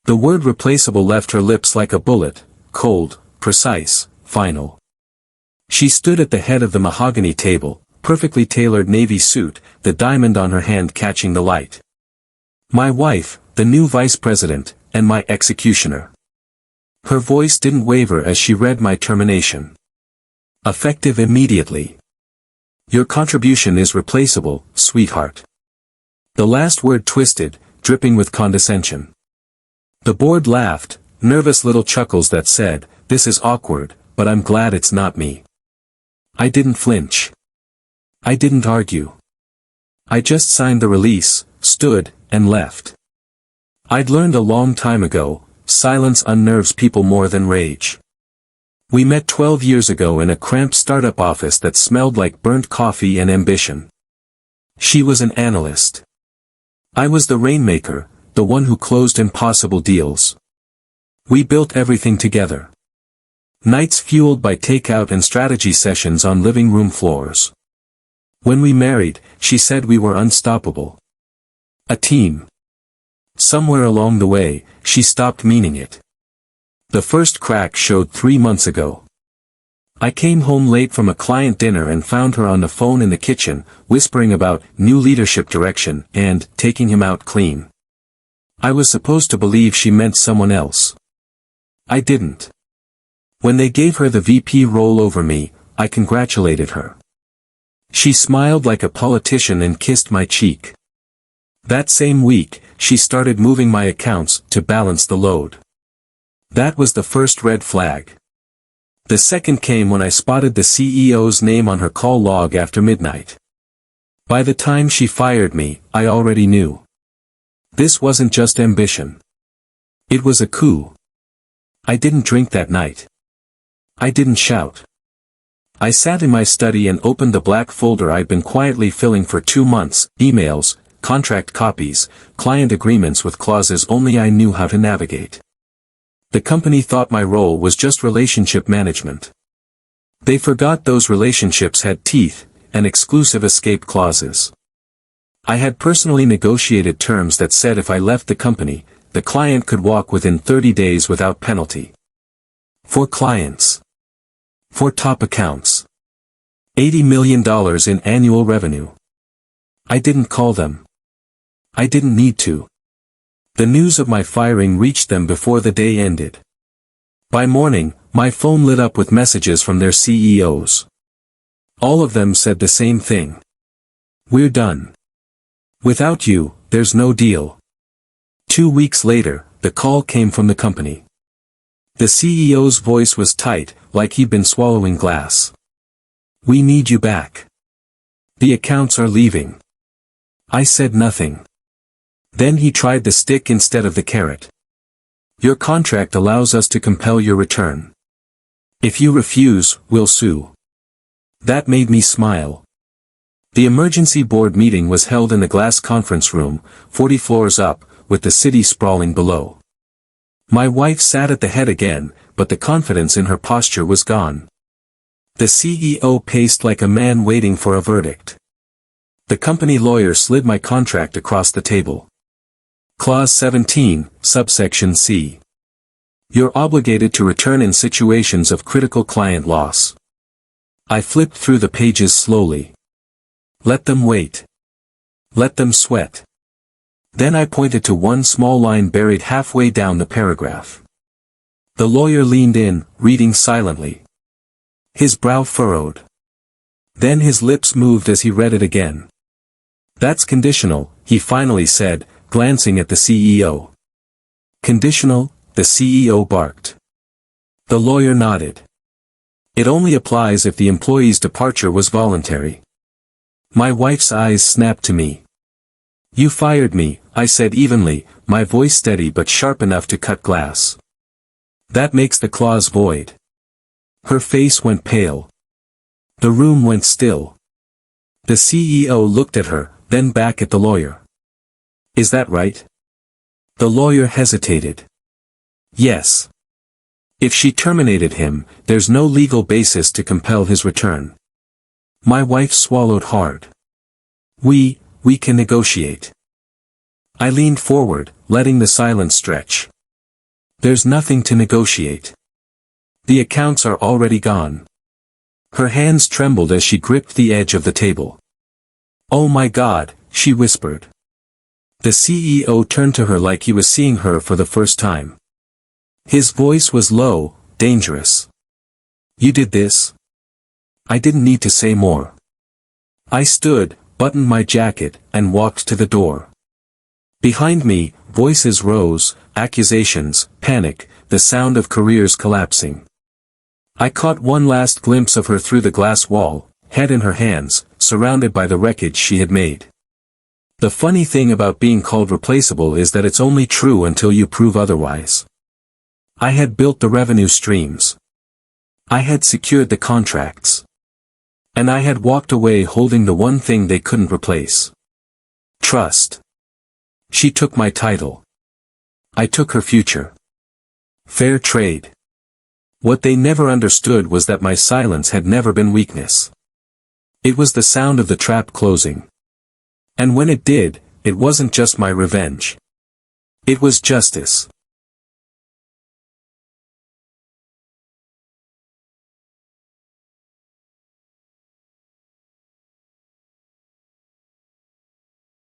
The word replaceable left her lips like a bullet, cold, precise, final. She stood at the head of the mahogany table, perfectly tailored navy suit, the diamond on her hand catching the light. My wife, the new vice president, and my executioner. Her voice didn't waver as she read my termination. Effective immediately. Your contribution is replaceable, sweetheart. The last word twisted, dripping with condescension. The board laughed, nervous little chuckles that said, "This is awkward, but I'm glad it's not me." I didn't flinch. I didn't argue. I just signed the release, stood, and left. I'd learned a long time ago, silence unnerves people more than rage. We met 12 years ago in a cramped startup office that smelled like burnt coffee and ambition. She was an analyst. I was the rainmaker, the one who closed impossible deals. We built everything together. Nights fueled by takeout and strategy sessions on living room floors. When we married, she said we were unstoppable. A team. Somewhere along the way, she stopped meaning it. The first crack showed 3 months ago. I came home late from a client dinner and found her on the phone in the kitchen, whispering about new leadership direction and taking him out clean. I was supposed to believe she meant someone else. I didn't. When they gave her the VP role over me, I congratulated her. She smiled like a politician and kissed my cheek. That same week, she started moving my accounts to balance the load. That was the first red flag. The second came when I spotted the CEO's name on her call log after midnight. By the time she fired me, I already knew. This wasn't just ambition. It was a coup. I didn't drink that night. I didn't shout. I sat in my study and opened the black folder I'd been quietly filling for 2 months, emails, contract copies, client agreements with clauses only I knew how to navigate. The company thought my role was just relationship management. They forgot those relationships had teeth, and exclusive escape clauses. I had personally negotiated terms that said if I left the company, the client could walk within 30 days without penalty. For clients. For top accounts. $80 million in annual revenue. I didn't call them. I didn't need to. The news of my firing reached them before the day ended. By morning, my phone lit up with messages from their CEOs. All of them said the same thing. We're done. Without you, there's no deal. 2 weeks later, the call came from the company. The CEO's voice was tight, like he'd been swallowing glass. We need you back. The accounts are leaving. I said nothing. Then he tried the stick instead of the carrot. Your contract allows us to compel your return. If you refuse, we'll sue. That made me smile. The emergency board meeting was held in the glass conference room, 40 floors up, with the city sprawling below. My wife sat at the head again, but the confidence in her posture was gone. The CEO paced like a man waiting for a verdict. The company lawyer slid my contract across the table. Clause 17, subsection C. You're obligated to return in situations of critical client loss. I flipped through the pages slowly. Let them wait. Let them sweat. Then I pointed to one small line buried halfway down the paragraph. The lawyer leaned in, reading silently. His brow furrowed. Then his lips moved as he read it again. That's conditional, he finally said, glancing at the CEO. Conditional, the CEO barked. The lawyer nodded. It only applies if the employee's departure was voluntary. My wife's eyes snapped to me. You fired me, I said evenly, my voice steady but sharp enough to cut glass. That makes the clause void. Her face went pale. The room went still. The CEO looked at her, then back at the lawyer. Is that right? The lawyer hesitated. Yes. If she terminated him, there's no legal basis to compel his return. My wife swallowed hard. We can negotiate. I leaned forward, letting the silence stretch. There's nothing to negotiate. The accounts are already gone. Her hands trembled as she gripped the edge of the table. "Oh my God," she whispered. The CEO turned to her like he was seeing her for the first time. His voice was low, dangerous. "You did this?" I didn't need to say more. I stood, buttoned my jacket, and walked to the door. Behind me, voices rose, accusations, panic, the sound of careers collapsing. I caught one last glimpse of her through the glass wall, head in her hands, surrounded by the wreckage she had made. The funny thing about being called replaceable is that it's only true until you prove otherwise. I had built the revenue streams. I had secured the contracts. And I had walked away holding the one thing they couldn't replace. Trust. She took my title. I took her future. Fair trade. What they never understood was that my silence had never been weakness. It was the sound of the trap closing. And when it did, it wasn't just my revenge. It was justice.